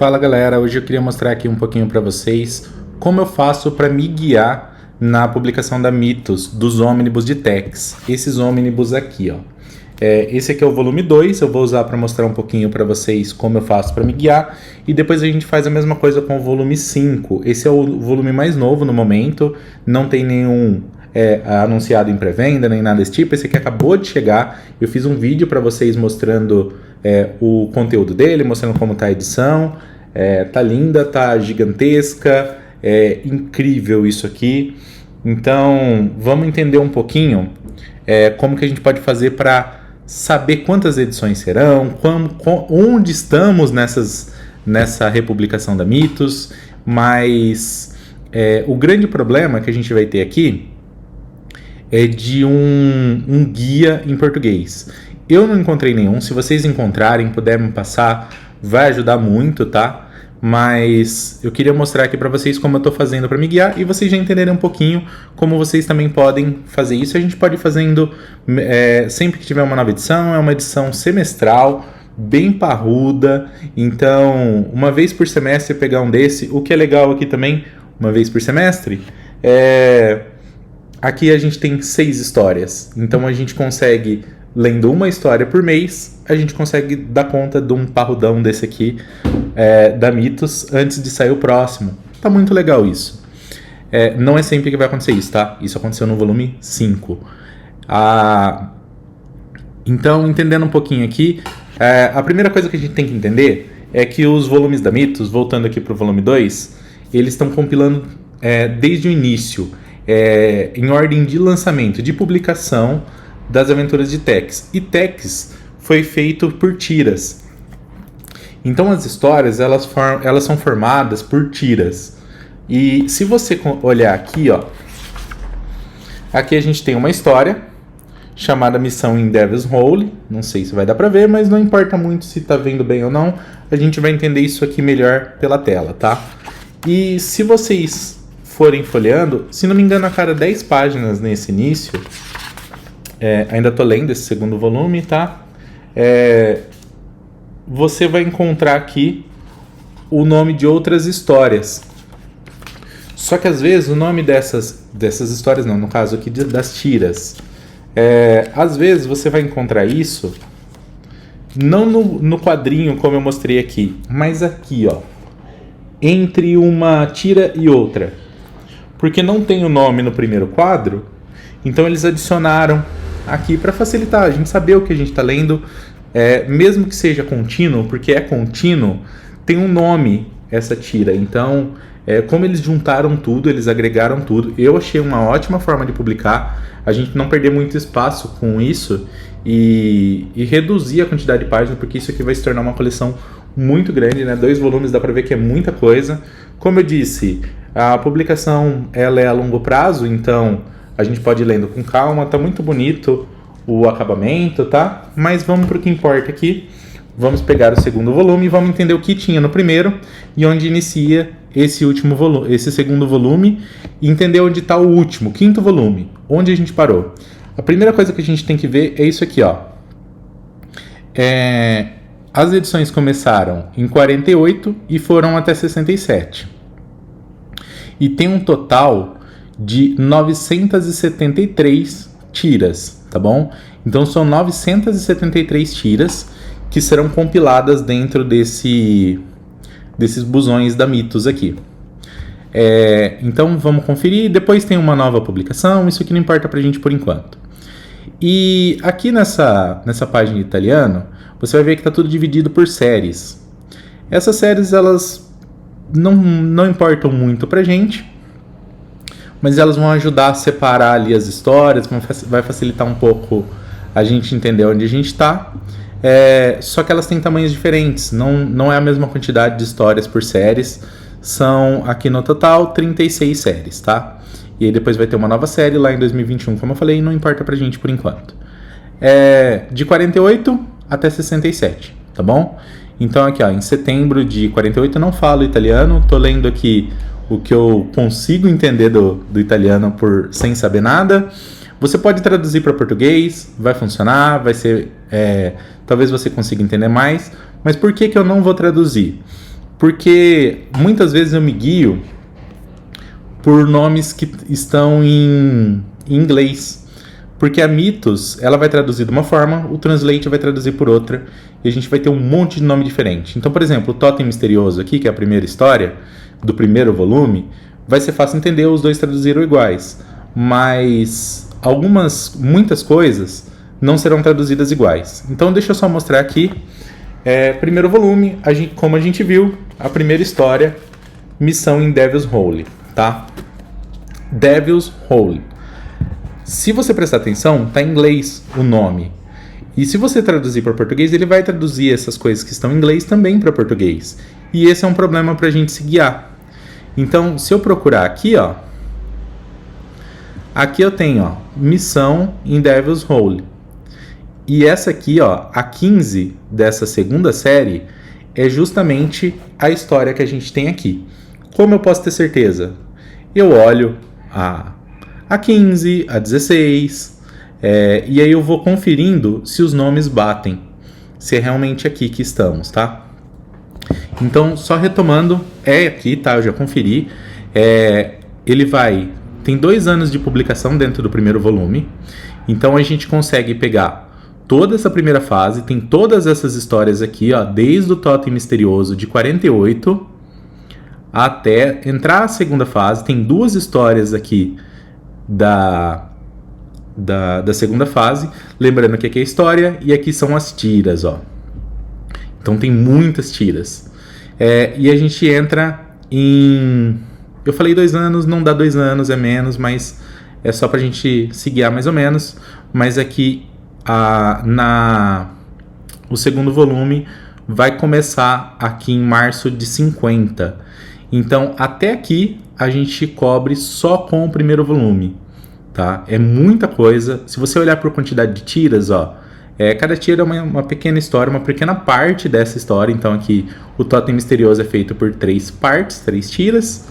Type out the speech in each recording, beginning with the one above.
Fala galera, hoje eu queria mostrar aqui um pouquinho para vocês como eu faço para me guiar na publicação da Mitos dos ônibus de Tex. Esses ônibus aqui, ó. Esse aqui é o volume 2, eu vou usar para mostrar um pouquinho para vocês como eu faço para me guiar. E depois a gente faz a mesma coisa com o volume 5. Esse é o volume mais novo no momento, não tem nenhum anunciado em pré-venda, nem nada desse tipo. Esse aqui acabou de chegar, eu fiz um vídeo para vocês mostrando o conteúdo dele, mostrando como tá a edição. Tá linda, tá gigantesca, é incrível isso aqui. Então vamos entender um pouquinho como que a gente pode fazer para saber quantas edições serão, onde estamos nessa republicação da Mitos. Mas o grande problema que a gente vai ter aqui é de um guia em português. Eu não encontrei nenhum. Se vocês encontrarem, puderem me passar, vai ajudar muito, tá? Mas eu queria mostrar aqui para vocês como eu estou fazendo para me guiar e vocês já entenderem um pouquinho como vocês também podem fazer isso. A gente pode ir fazendo sempre que tiver uma nova edição. É uma edição semestral, bem parruda. Então, uma vez por semestre pegar um desse. O que é legal aqui também, uma vez por semestre, aqui a gente tem 6 histórias. Então a gente consegue, lendo uma história por mês, a gente consegue dar conta de um parrudão desse aqui, da Mitos, antes de sair o próximo. Tá muito legal isso. Não é sempre que vai acontecer isso, tá? Isso aconteceu no volume 5. Então, entendendo um pouquinho aqui, a primeira coisa que a gente tem que entender é que os volumes da Mitos, voltando aqui pro volume 2, eles estão compilando desde o início, em ordem de lançamento, de publicação das aventuras de Tex. E Tex foi feito por tiras. Então as histórias elas são formadas por tiras. E se você olhar aqui, ó, aqui a gente tem uma história chamada Missão em Devil's Hole. Não sei se vai dar pra ver, mas não importa muito se tá vendo bem ou não. A gente vai entender isso aqui melhor pela tela, tá? E se vocês forem folheando, se não me engano, a cada 10 páginas nesse início, ainda tô lendo esse segundo volume, tá? Você vai encontrar aqui o nome de outras histórias. Só que às vezes o nome dessas histórias, não, no caso aqui das tiras, às vezes você vai encontrar isso não no quadrinho como eu mostrei aqui, mas aqui, ó, entre uma tira e outra, porque não tem o nome no primeiro quadro. Então eles adicionaram aqui para facilitar a gente saber o que a gente está lendo, mesmo que seja contínuo, porque é contínuo, tem um nome essa tira. Então, como eles juntaram tudo, eles agregaram tudo, eu achei uma ótima forma de publicar, a gente não perder muito espaço com isso e reduzir a quantidade de páginas, porque isso aqui vai se tornar uma coleção muito grande, né? 2 volumes, dá para ver que é muita coisa. Como eu disse, a publicação ela é a longo prazo, então a gente pode ir lendo com calma. Tá muito bonito o acabamento, tá? Mas vamos para o que importa aqui. Vamos pegar o segundo volume e vamos entender o que tinha no primeiro e onde inicia esse segundo volume, e entender onde está o último, 5º volume, onde a gente parou. A primeira coisa que a gente tem que ver é isso aqui, ó. As edições começaram em 48 e foram até 67. E tem um total de 973 tiras, tá bom? Então são 973 tiras que serão compiladas dentro desses busões da Mitos aqui. Então vamos conferir. Depois tem uma nova publicação, isso aqui não importa pra gente por enquanto. E aqui nessa página em italiano, você vai ver que está tudo dividido por séries. Essas séries elas não importam muito pra gente, mas elas vão ajudar a separar ali as histórias, vai facilitar um pouco a gente entender onde a gente está. Só que elas têm tamanhos diferentes, não é a mesma quantidade de histórias por séries. São, aqui no total, 36 séries, tá? E aí depois vai ter uma nova série lá em 2021, como eu falei, não importa pra gente por enquanto. De 48 até 67, tá bom? Então aqui, ó, em setembro de 48, eu não falo italiano, tô lendo aqui o que eu consigo entender do italiano sem saber nada. Você pode traduzir para português, vai funcionar, vai ser... talvez você consiga entender mais. Mas por que eu não vou traduzir? Porque muitas vezes eu me guio por nomes que estão em inglês. Porque a Mitos, ela vai traduzir de uma forma, o Translate vai traduzir por outra, e a gente vai ter um monte de nome diferente. Então, por exemplo, o Totem Misterioso aqui, que é a primeira história do primeiro volume, vai ser fácil entender, os dois traduziram iguais. Mas muitas coisas não serão traduzidas iguais. Então, deixa eu só mostrar aqui. Primeiro volume, como a gente viu, a primeira história, Missão em Devil's Hole, tá? Devil's Hole. Se você prestar atenção, tá em inglês o nome. E se você traduzir para português, ele vai traduzir essas coisas que estão em inglês também para português. E esse é um problema para a gente se guiar. Então, se eu procurar aqui, ó, aqui eu tenho, ó, Missão em Devil's Hole. E essa aqui, ó, a 15 dessa segunda série, é justamente a história que a gente tem aqui. Como eu posso ter certeza? Eu olho a 15, a 16, e aí eu vou conferindo se os nomes batem, se é realmente aqui que estamos, tá? Então, só retomando, é aqui, tá? Eu já conferi. Tem 2 anos de publicação dentro do primeiro volume, então a gente consegue pegar toda essa primeira fase, tem todas essas histórias aqui, ó, desde o Totem Misterioso de 48 até entrar a segunda fase, tem 2 histórias aqui da segunda fase, lembrando que aqui é a história e aqui são as tiras, ó. Então tem muitas tiras. E a gente entra em... Eu falei 2 anos, não dá 2 anos, é menos, mas é só pra gente se guiar mais ou menos. Mas aqui o segundo volume vai começar aqui em março de 50. Então até aqui a gente cobre só com o primeiro volume, tá? É muita coisa. Se você olhar por quantidade de tiras, ó, cada tira é uma pequena história, uma pequena parte dessa história. Então aqui o Totem Misterioso é feito por 3 partes, 3 tiras.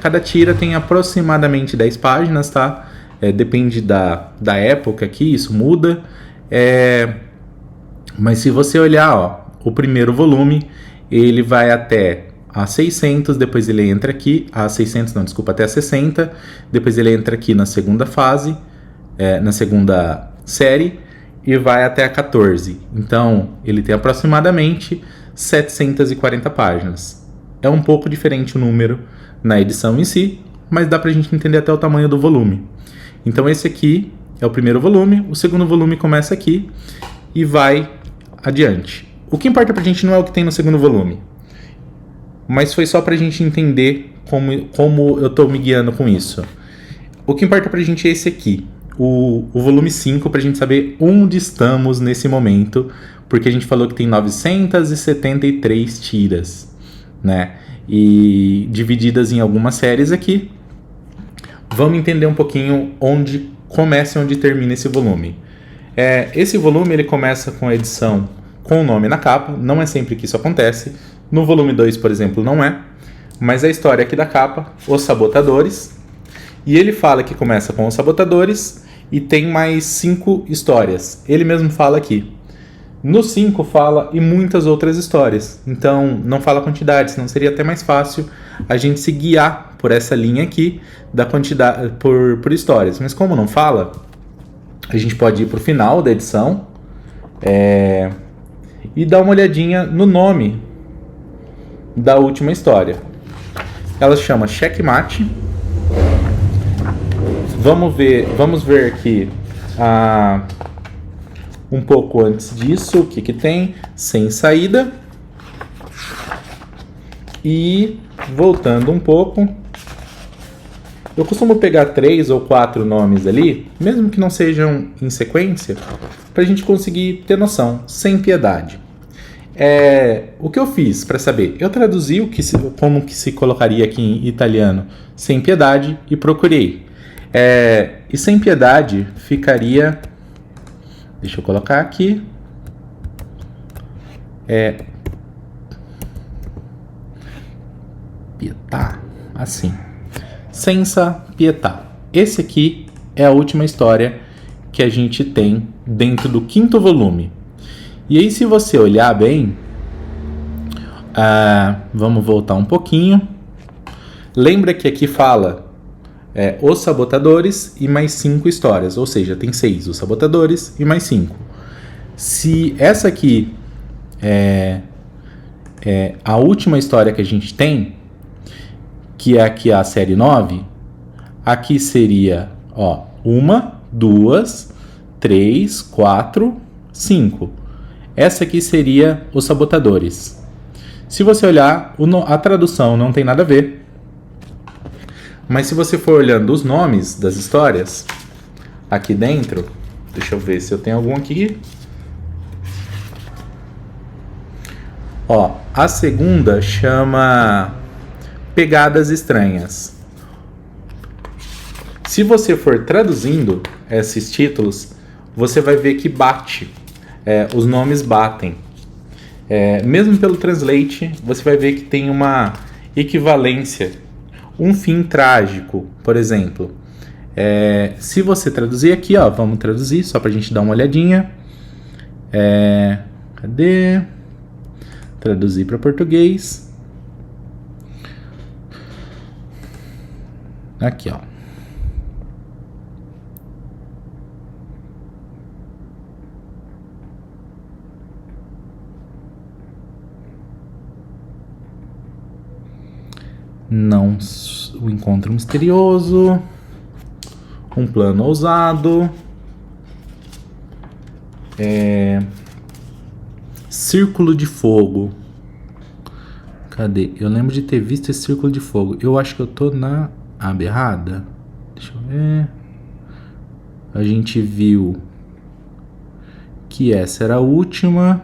Cada tira tem aproximadamente 10 páginas, tá? Depende da época aqui, isso muda. Mas se você olhar, ó, o primeiro volume, ele vai até a 600, depois ele entra aqui, até a 60, depois ele entra aqui na segunda fase, na segunda série, e vai até a 14. Então, ele tem aproximadamente 740 páginas. É um pouco diferente o número na edição em si, mas dá pra gente entender até o tamanho do volume. Então, esse aqui é o primeiro volume, o segundo volume começa aqui e vai adiante. O que importa pra gente não é o que tem no segundo volume, mas foi só pra gente entender como eu tô me guiando com isso. O que importa pra gente é esse aqui, o volume 5, pra gente saber onde estamos nesse momento, porque a gente falou que tem 973 tiras, né? E divididas em algumas séries aqui. Vamos entender um pouquinho onde começa e onde termina esse volume. Esse volume ele começa com a edição com o nome na capa, não é sempre que isso acontece. No volume 2, por exemplo, não é. Mas a história aqui da capa, Os Sabotadores. E ele fala que começa com Os Sabotadores e tem mais 5 histórias. Ele mesmo fala aqui. No 5 fala e muitas outras histórias. Então não fala quantidade, senão seria até mais fácil a gente se guiar por essa linha aqui da quantidade por histórias. Mas como não fala, a gente pode ir para o final da edição e dar uma olhadinha no nome da última história. Ela se chama Checkmate. Vamos ver aqui um pouco antes disso, o que tem. Sem Saída. E voltando um pouco, eu costumo pegar 3 ou 4 nomes ali, mesmo que não sejam em sequência, para a gente conseguir ter noção. Sem Piedade. O que eu fiz para saber? Eu traduzi como que se colocaria aqui em italiano Sem Piedade e procurei. E Sem Piedade ficaria... Deixa eu colocar aqui. Pietà, assim. Senza Pietà. Esse aqui é a última história que a gente tem dentro do 5º volume. E aí, se você olhar bem, Vamos voltar um pouquinho. Lembra que aqui fala Os Sabotadores e mais 5 histórias. Ou seja, tem 6 Os Sabotadores e mais 5. Se essa aqui é a última história que a gente tem, que é aqui a série 9, aqui seria 1, 2, 3, 4, 5. Essa aqui seria Os Sabotadores. Se você olhar, a tradução não tem nada a ver. Mas se você for olhando os nomes das histórias aqui dentro, deixa eu ver se eu tenho algum aqui. A segunda chama Pegadas Estranhas. Se você for traduzindo esses títulos, você vai ver que bate. Os nomes batem. Mesmo pelo Translate, você vai ver que tem uma equivalência. Um fim trágico, por exemplo. Se você traduzir aqui, vamos traduzir só pra gente dar uma olhadinha. Cadê? Traduzir para português. Aqui, Não, o encontro misterioso, um plano ousado, Círculo de Fogo. Cadê? Eu lembro de ter visto esse Círculo de Fogo. Eu acho que eu tô na aba errada. Deixa eu ver. A gente viu que essa era a última.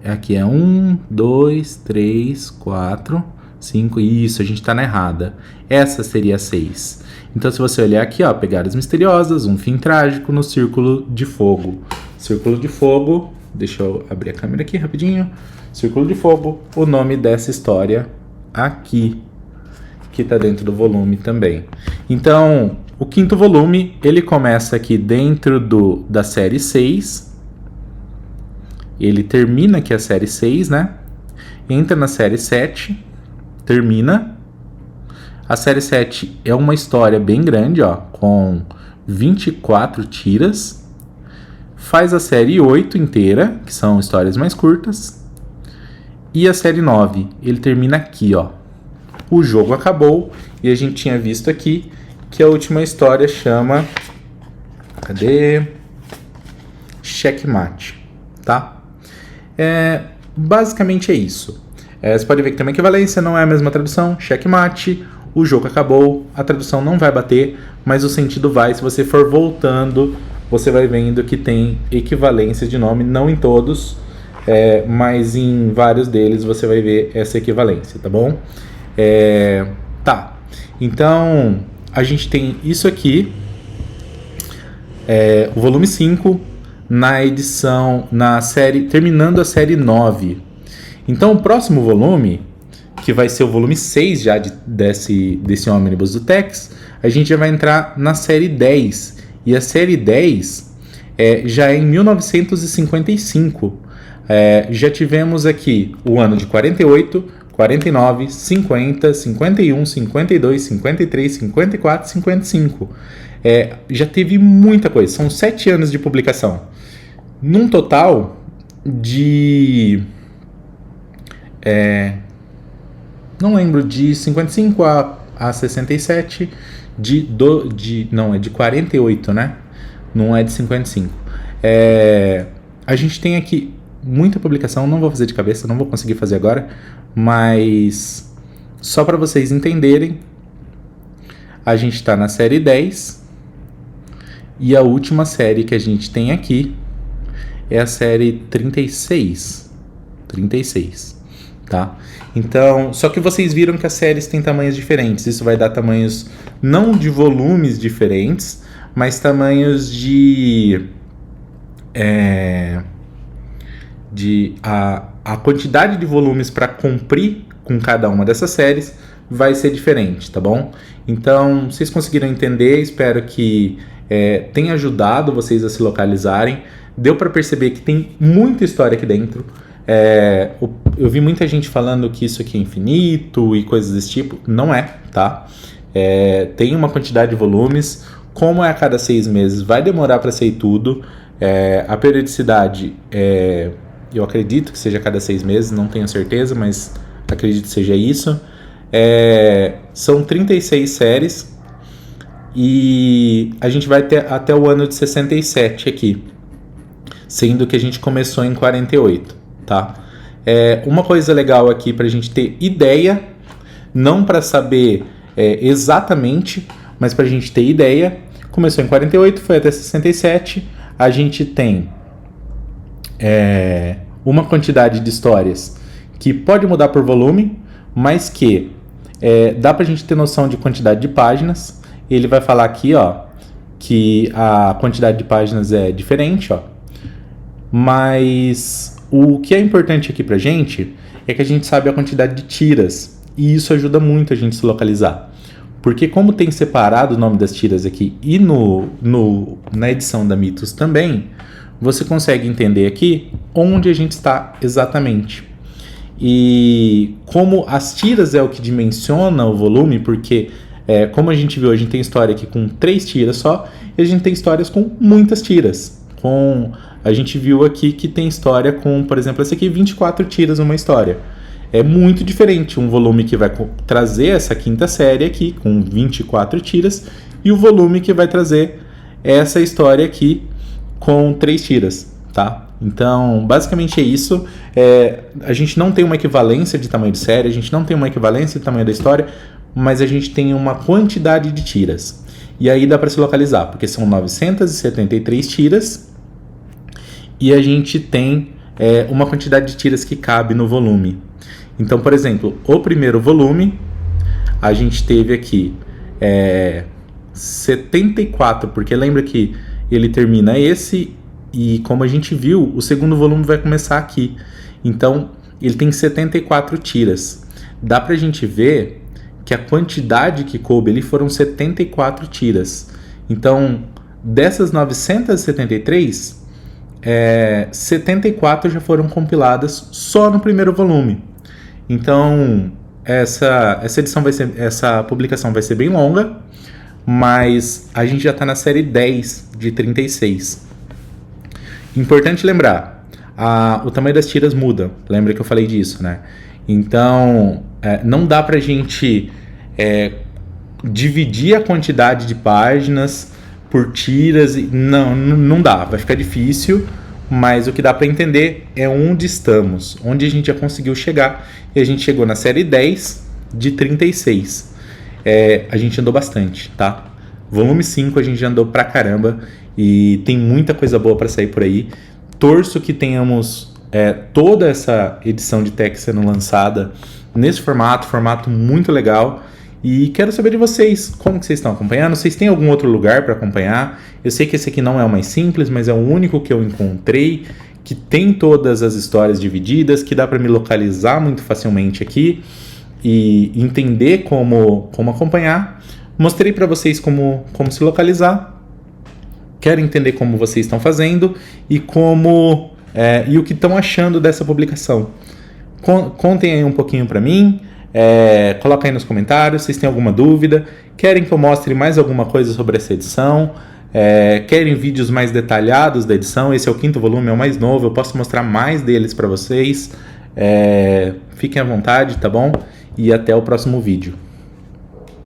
Aqui é 1, 2, 3, 4, 5. Isso, a gente tá na errada. Essa seria a 6. Então, se você olhar aqui, Pegadas Misteriosas, um fim trágico no Círculo de Fogo. Círculo de Fogo. Deixa eu abrir a câmera aqui rapidinho. Círculo de Fogo, o nome dessa história aqui, que está dentro do volume também. Então, o quinto volume, ele começa aqui dentro da série 6. Ele termina aqui a série 6, né? Entra na série 7, termina. A série 7 é uma história bem grande, com 24 tiras. Faz a série 8 inteira, que são histórias mais curtas. E a série 9, ele termina aqui, O jogo acabou, e a gente tinha visto aqui que a última história chama... Cadê? Checkmate, tá? Basicamente é isso. Você pode ver que tem uma equivalência, não é a mesma tradução. Checkmate, o jogo acabou, a tradução não vai bater, mas o sentido vai. Se você for voltando, você vai vendo que tem equivalência de nome, não em todos, mas em vários deles você vai ver essa equivalência, tá bom? Tá, então a gente tem isso aqui, o volume 5, na série, terminando a série 9. Então o próximo volume, que vai ser o volume 6 já desse ônibus do Tex, a gente já vai entrar na série 10. E a série 10 já é em 1955. Já tivemos aqui o ano de 48, 49, 50, 51, 52, 53, 54, 55. Já teve muita coisa. São 7 anos de publicação. Num total de... não lembro, de 55 a 67... Não, é de 48, né? Não é de 55. A gente tem aqui muita publicação, não vou fazer de cabeça, não vou conseguir fazer agora, mas só para vocês entenderem, a gente está na série 10 e a última série que a gente tem aqui é a série 36, tá? Então, só que vocês viram que as séries têm tamanhos diferentes. Isso vai dar tamanhos não de volumes diferentes, mas tamanhos a quantidade de volumes para cumprir com cada uma dessas séries vai ser diferente, tá bom? Então, vocês conseguiram entender, espero que tenha ajudado vocês a se localizarem. Deu para perceber que tem muita história aqui dentro. Eu vi muita gente falando que isso aqui é infinito e coisas desse tipo. Não é, tá? Tem uma quantidade de volumes. Como é a cada 6 meses, vai demorar para sair tudo. A periodicidade, eu acredito que seja a cada 6 meses, não tenho certeza, mas acredito que seja isso. São 36 séries e a gente vai ter até o ano de 67 aqui, sendo que a gente começou em 48, tá? Uma coisa legal aqui para a gente ter ideia, não para saber exatamente, mas para a gente ter ideia, começou em 48, foi até 67, a gente tem uma quantidade de histórias que pode mudar por volume, mas que dá pra gente ter noção de quantidade de páginas. Ele vai falar aqui, ó, que a quantidade de páginas é diferente, ó. Mas o que é importante aqui pra gente é que a gente sabe a quantidade de tiras, e isso ajuda muito a gente se localizar. Porque como tem separado o nome das tiras aqui e na edição da Mitos também, você consegue entender aqui onde a gente está exatamente. E como as tiras é o que dimensiona o volume, porque como a gente viu, a gente tem história aqui com 3 tiras só, e a gente tem histórias com muitas tiras. A gente viu aqui que tem história com, por exemplo, essa aqui, 24 tiras numa história. É muito diferente um volume que vai trazer essa 5ª série aqui, com 24 tiras, e o volume que vai trazer essa história aqui com 3 tiras, tá? Então, basicamente é isso. A gente não tem uma equivalência de tamanho de série, a gente não tem uma equivalência de tamanho da história, mas a gente tem uma quantidade de tiras. E aí dá para se localizar, porque são 973 tiras e a gente tem uma quantidade de tiras que cabe no volume. Então, por exemplo, o primeiro volume, a gente teve aqui 74, porque lembra que ele termina esse, e como a gente viu, o segundo volume vai começar aqui. Então, ele tem 74 tiras. Dá pra gente ver que a quantidade que coube ali foram 74 tiras. Então, dessas 973, 74 já foram compiladas só no primeiro volume. Então, essa publicação vai ser bem longa, mas a gente já está na série 10 de 36. Importante lembrar, o tamanho das tiras muda. Lembra que eu falei disso, né? Então, não dá pra gente dividir a quantidade de páginas por tiras. Não dá, vai ficar difícil. Mas o que dá para entender é onde estamos, onde a gente já conseguiu chegar. E a gente chegou na série 10 de 36. A gente andou bastante, tá? Volume 5 a gente já andou pra caramba e tem muita coisa boa para sair por aí. Torço que tenhamos toda essa edição de Tex sendo lançada nesse formato muito legal. E quero saber de vocês, como que vocês estão acompanhando? Vocês têm algum outro lugar para acompanhar? Eu sei que esse aqui não é o mais simples, mas é o único que eu encontrei, que tem todas as histórias divididas, que dá para me localizar muito facilmente aqui e entender como acompanhar. Mostrei para vocês como se localizar. Quero entender como vocês estão fazendo e o que estão achando dessa publicação. Contem aí um pouquinho para mim. Coloca aí nos comentários se vocês têm alguma dúvida, querem que eu mostre mais alguma coisa sobre essa edição, querem vídeos mais detalhados da edição. Esse é o 5º volume, é o mais novo, eu posso mostrar mais deles para vocês. Fiquem à vontade, tá bom? E até o próximo vídeo.